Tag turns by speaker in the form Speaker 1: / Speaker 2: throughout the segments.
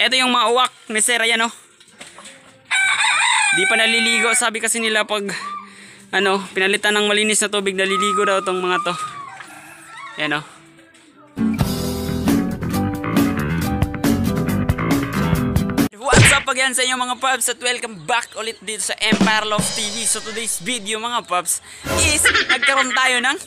Speaker 1: Ito yung mga uwak ni Sir, ayan oh. Di pa naliligo, sabi kasi nila pag pinalitan ng malinis na tubig, naliligo daw tong mga to. Ayan oh. What's up again sa inyo mga paps, at welcome back ulit dito sa Empire Love TV. So today's video mga paps is nagkaroon tayo ng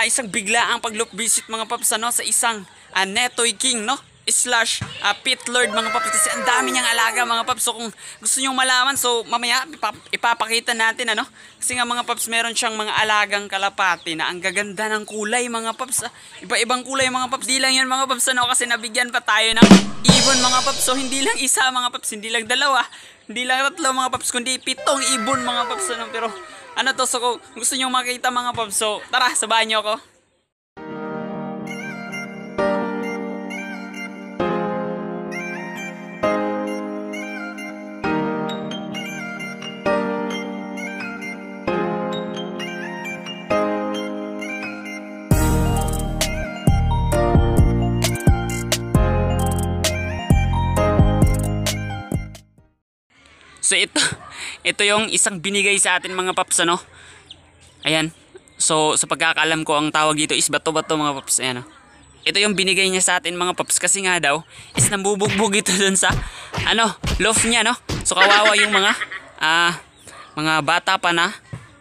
Speaker 1: isang biglaang pag-loop visit mga paps sa isang Netoy King slash pit lord mga paps, kasi ang dami niyang alaga mga paps. So kung gusto niyo malaman, so mamaya ipapakita natin kasi nga mga paps meron siyang mga alagang kalapati na ang gaganda ng kulay mga paps. Iba-ibang kulay mga paps. Di lang yan mga paps kasi nabigyan pa tayo ng ibon mga paps. So hindi lang isa mga paps, hindi lang dalawa, hindi lang tatlo mga paps, kundi 7 ibon mga paps pero so kung gusto niyo makita mga paps, so tara, sabahan niyo ako. So ito yung isang binigay sa atin mga paps Ayan. So sa pagkakaalam ko ang tawag dito is bato-bato mga paps. Ayan Ito yung binigay niya sa atin mga paps, kasi nga daw is nambubugbog ito dun sa loft niya So kawawa yung mga bata pa na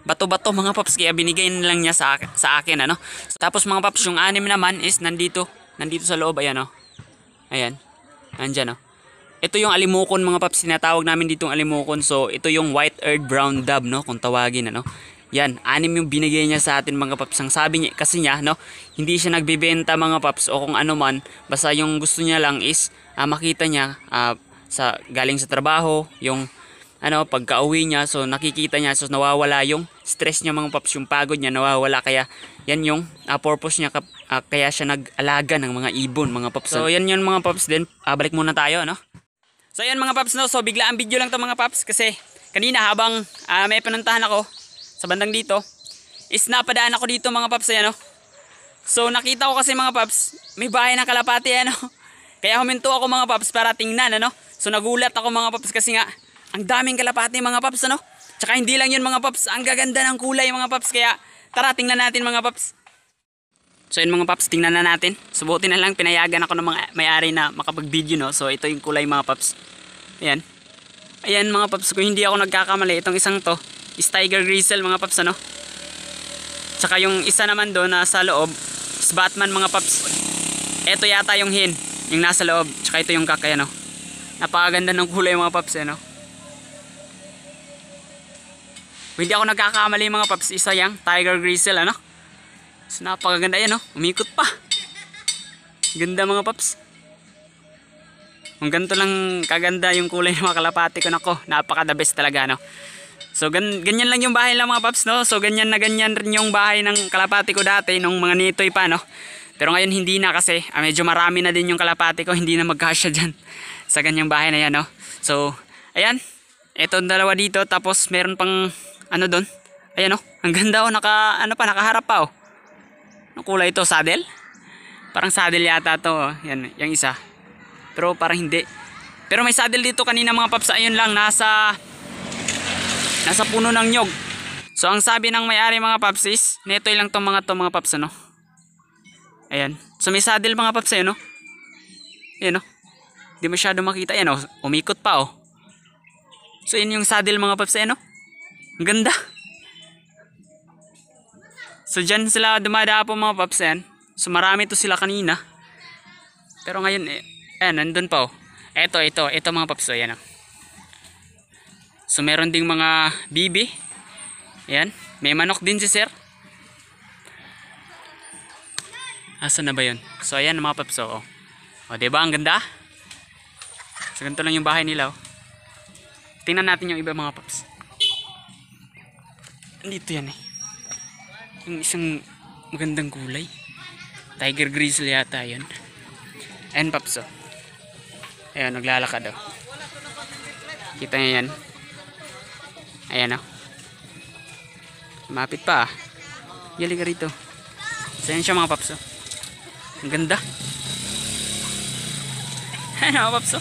Speaker 1: bato-bato mga paps, kaya binigay na lang niya sa akin So, tapos mga paps, yung anim naman is nandito sa loob. Ayan Ayan. Nandyan Ito yung alimokon mga paps, sinatawag namin ditong alimokon. So ito yung white-eared brown dove kung tawagin Yan, 6 yung binigay niya sa atin mga paps. Ang sabi niya kasi niya hindi siya nagbebenta mga paps o kung ano man, basta yung gusto niya lang is makita niya galing sa trabaho, yung pagka-uwi niya, so nakikita niya, so nawawala yung stress niya mga paps, yung pagod niya nawawala, kaya yan yung purpose niya, kaya siya nag-alaga ng mga ibon mga paps. So yan yun mga paps, then balik muna tayo So ayan mga paps so bigla ang video lang to mga paps, kasi kanina habang may pinuntahan ako sa bandang dito is napadaan ako dito mga paps. Ayan So nakita ko kasi mga paps may bahay ng kalapati kaya huminto ako mga paps para tingnan So nagulat ako mga paps, kasi nga ang daming kalapati mga paps Tsaka hindi lang yun mga paps, ang gaganda ng kulay mga paps, kaya tara tingnan natin mga paps. So yun mga paps, tingnan na natin. Subutin na lang, pinayagan ako ng mga may-ari na makapag-video So ito yung kulay mga paps. Ayan. Ayan mga paps, kung hindi ako nagkakamali, itong isang to is tiger grizzle mga paps Tsaka yung isa naman doon na sa loob is Batman mga paps. Ito yata yung hen, yung nasa loob. Tsaka ito yung kak. Napakaganda ng kulay mga paps Kung hindi ako nagkakamali mga paps, isa yung tiger grizzle So napakaganda yan umikot pa. Ganda mga paps. Kung ganito lang kaganda yung kulay ng mga kalapati ko, napaka the best talaga So ganyan lang yung bahay lang mga paps So ganyan na ganyan rin yung bahay ng kalapati ko dati nung mga nitoy pa Pero ngayon hindi na, kasi medyo marami na din yung kalapati ko, hindi na magkasya dyan sa ganyang bahay na yan So ayan, etong dalawa dito, tapos meron pang doon. Ayan ang ganda nakaharap pa Anong kulay ito? Saddle? Parang saddle yata to Yan, yung isa. Pero parang hindi. Pero may saddle dito kanina mga paps. Ayun lang, nasa puno ng nyog. So ang sabi ng may-ari mga paps is netoy lang tong mga paps Ayan. So may saddle mga paps Ayan Hindi masyado makita. Ayan umikot pa So yun yung saddle mga paps Ang ganda. So dyan sila dumadapo mga paps So marami to sila kanina. Pero ngayon nandun pa Ito mga paps Ayan So meron ding mga bibi. Ayan. May manok din si sir. Asan na ba yun? So ayan mga paps diba ang ganda? So ganito lang yung bahay nila Tingnan natin yung iba mga paps. Dito yan yung isang magandang kulay, tiger grizzle yata yun. Ayan paps Ayan, naglalakad Kita nyo yan. Ayan Mapit pa Yali ka rito. So yan siya mga paps Ang ganda. Ayan mga paps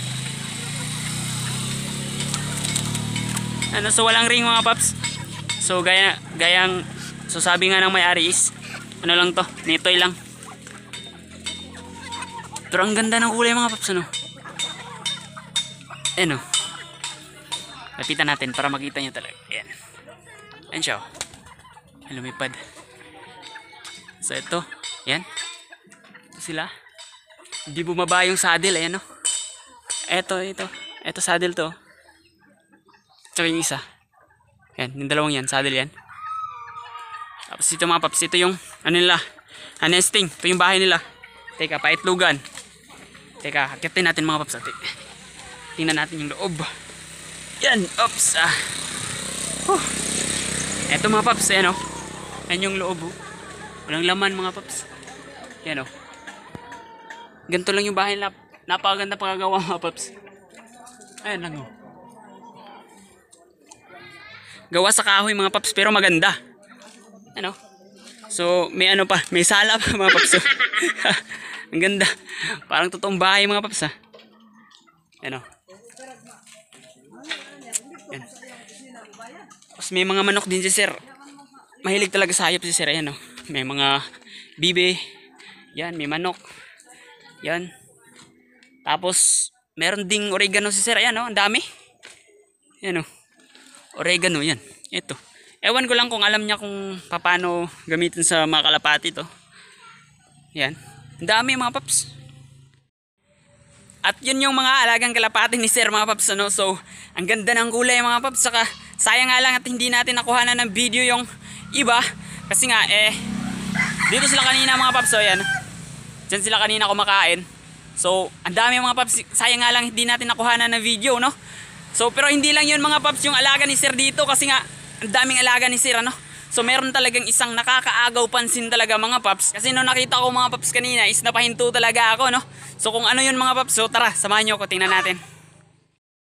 Speaker 1: Ano, so walang ring mga paps. So so sabi nga ng may-ari is ano lang to, nitoy lang. Pero ang ganda ng kulay mga paps, ano. Ayan, oh. Lapitan natin para makita nyo talaga. Ayan. Ayan siya, oh. Ayan, lumipad. So ito, ayan. Ito sila. Hindi bumaba yung saddle, ayan, oh. Ito saddle to. Tsaka yung isa. Ayan, yung dalawang yan, saddle yan. Tapos ito mga paps, ito yung ano nila, nesting. Ito yung bahay nila. Teka, paitlugan. Teka, hakitin natin mga paps. Tingnan natin yung loob. Yan, oops. Ito mga paps, ayan, oh. Ayan yung loob, oh. Walang laman mga paps. Yan, oh. Ganito lang yung bahay nila. Napakaganda pagkagawa mga paps. Ayan lang, oh. Gawa sa kahoy mga paps, pero maganda. Ano? So, may ano pa, may sala pa mga paps. Ang ganda. Parang totoong bahay mga paps, ha. Ano? Yan. Tapos may mga manok din si sir. Mahilig talaga sa hayop si sir. Ayan, oh. May mga bibe. Yan, may manok. Yan. Tapos, meron ding oregano si sir. Ayan, oh. Ang dami. Yan, oh. Oregano, yan. Ito. Ewan ko lang kung alam niya kung paano gamitin sa mga kalapati to. Yan. Ang dami mga paps. At yun yung mga alagang kalapati ni sir mga paps, ano. So, ang ganda ng kulay mga paps. Saka, sayang nga lang at hindi natin nakuhanan ng video yung iba. Kasi nga, dito sila kanina mga paps. So, yan. Diyan sila kanina kumakain. So, ang dami mga paps. Sayang nga lang hindi natin nakuhanan ng video, no. So, pero hindi lang yun mga paps yung alaga ni sir dito. Kasi nga, ang daming alaga ni sir, ano. So, meron talagang isang nakakaagaw pansin talaga mga paps. Kasi nung nakita ko mga paps kanina is napahinto talaga ako, no. So, kung ano yun mga paps, so tara, samahan nyo ako, tingnan natin.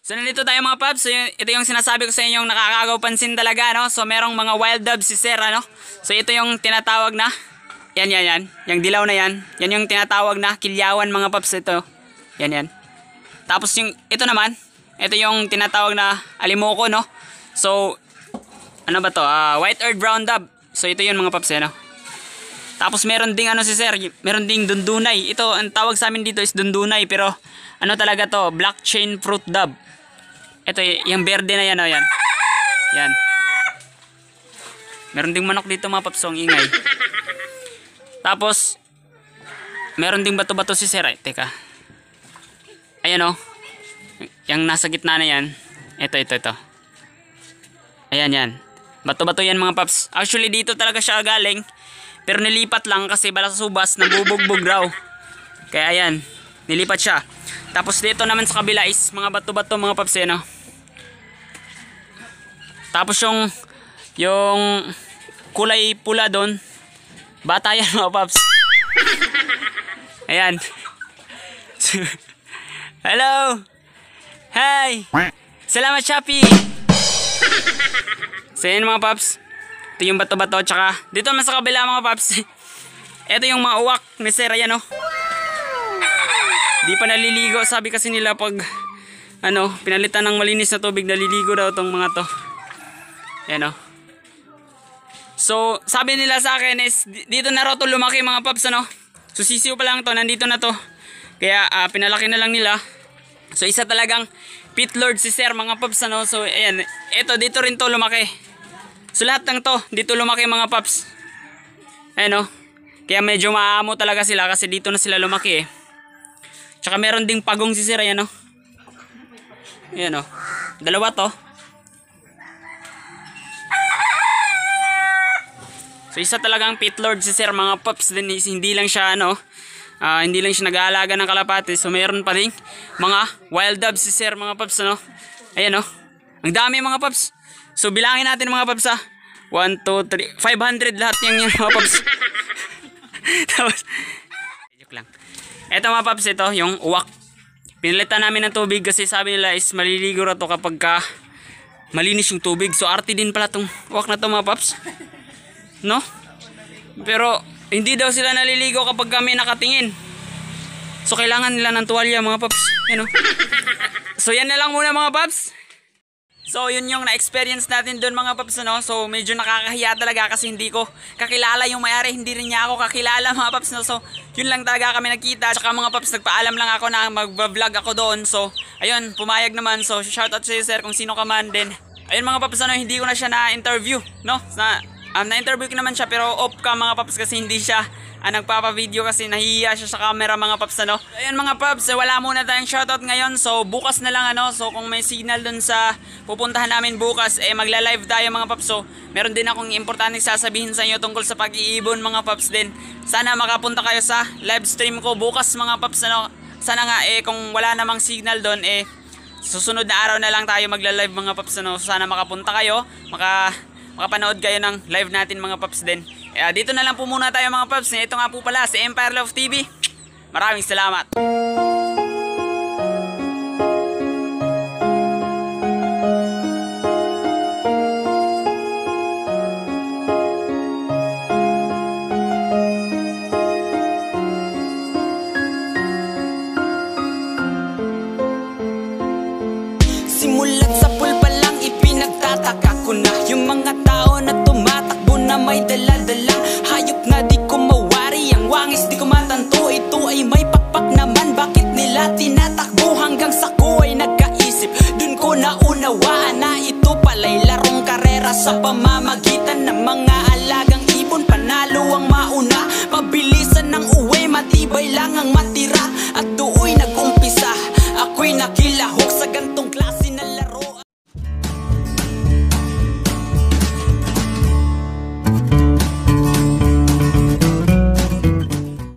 Speaker 1: So, nandito tayo mga paps. So, ito yung sinasabi ko sa inyo yung nakakaagaw pansin talaga, no. So, merong mga wild doves si sir, ano. So, ito yung tinatawag na, yan. Yung dilaw na yan. Yan yung tinatawag na kilyawan mga paps, ito. Yan. Tapos yung, ito naman, ito yung tinatawag na alimoko, no. So, ano ba to? White-eared brown dove. So, ito yun mga paps, no. Tapos, meron ding ano si sir, meron ding dundunay. Ito, ang tawag sa amin dito is dundunay. Pero, ano talaga to? Black chain fruit dove. Ito, yung berde na yan, oh, yan. Yan. Meron ding manok dito mga paps, ang ingay. Tapos, meron ding bato-bato si sir. Ay, teka. Ayan, oh. Yung nasa gitna na yan. Ito. Ayan, yan. Bato-bato yan mga paps. Actually, dito talaga siya galing. Pero nilipat lang kasi bala sa subas, nabubugbog raw. Kaya ayan, nilipat siya. Tapos dito naman sa kabila is mga bato-bato mga paps, no? Tapos yung kulay pula doon, bata yan mga paps. Ayan. Hello! Hi! Salamat Shopee! So yun mga paps, ito yung bato-bato. Tsaka dito naman sa kabila mga paps, ito yung mga uwak ni sir, ayan, oh. Di pa naliligo, sabi kasi nila pag ano, pinalitan ng malinis na tubig, naliligo daw tong mga to. Ayan, oh. So sabi nila sa akin is dito na raw to lumaki mga paps, ano. So sisiw pa lang to, nandito na to. Kaya pinalaki na lang nila. So isa talagang pit lord si sir mga paps, ano. So ayan, ito dito rin to lumaki. So lahat ng to dito lumaki mga paps. Ayan, oh. Kaya medyo maamo talaga sila kasi dito na sila lumaki, eh. Tsaka meron ding pagong si sir, ayan, oh. Ayan, oh. Dalawa to. So isa talagang pit lord si sir mga paps. Din hindi lang siya ano, hindi lang siya nag-aalaga ng kalapati. So mayroon pa rin mga wild doves si sir mga paps, ano. Ayan, oh. Ang dami mga paps. So bilangin natin mga paps, 1, 2, 3, 500 lahat yung mga paps. Tapos joke lang. Ito mga paps, ito yung uwak. Pinalitan namin ng tubig kasi sabi nila is maliligo raw to kapag malinis yung tubig. So arte din pala tong uwak na to mga paps, no? Pero hindi daw sila naliligo kapag kami nakatingin. So kailangan nila ng tuwalya mga paps, you know? So yan na lang muna mga paps. So yun yung na-experience natin doon mga paps, no? So medyo nakakahiya talaga kasi hindi ko kakilala yung may-ari, hindi rin niya ako kakilala mga paps, no? So yun lang talaga kami nagkita. Tsaka mga paps, nagpaalam lang ako na mag-vlog ako doon. So ayun, pumayag naman. So shoutout sa iyo sir kung sino ka man din. Ayun mga paps, no? Hindi ko na siya na-interview, no? Na-interview ko naman siya pero off ka mga paps kasi hindi siya nagpapa-video kasi nahihiya siya sa camera mga paps, ano. Ayun mga paps, wala muna tayong shoutout ngayon. So bukas na lang, ano. So kung may signal dun sa pupuntahan namin bukas, magla-live tayo mga paps. So meron din akong importante sasabihin sa inyo tungkol sa pag-iibon mga paps din. Sana makapunta kayo sa live stream ko bukas mga paps, ano. Sana nga kung wala namang signal dun, susunod na araw na lang tayo magla-live mga paps, ano. Sana makapunta kayo, makapanood kayo ng live natin mga paps din. Dito na lang po muna tayo mga paps. Ito nga po pala si Empire Love TV. Maraming salamat.
Speaker 2: Simulat sa pool pa lang ipinagtataka ko na yung mga tao na tumatakbo na may dala-dalang hayop na di ko mawari. Ang wangis di ko matanto, ito ay may pakpak naman. Bakit nila tinatakbo hanggang sa ko ay nagkaisip? Dun ko naunawaan na ito pala'y larong karera sa pamamagitan ng mga alagang ibon. Panalo ang mauna, pabilisan ng uwi, matibay lang ang matira.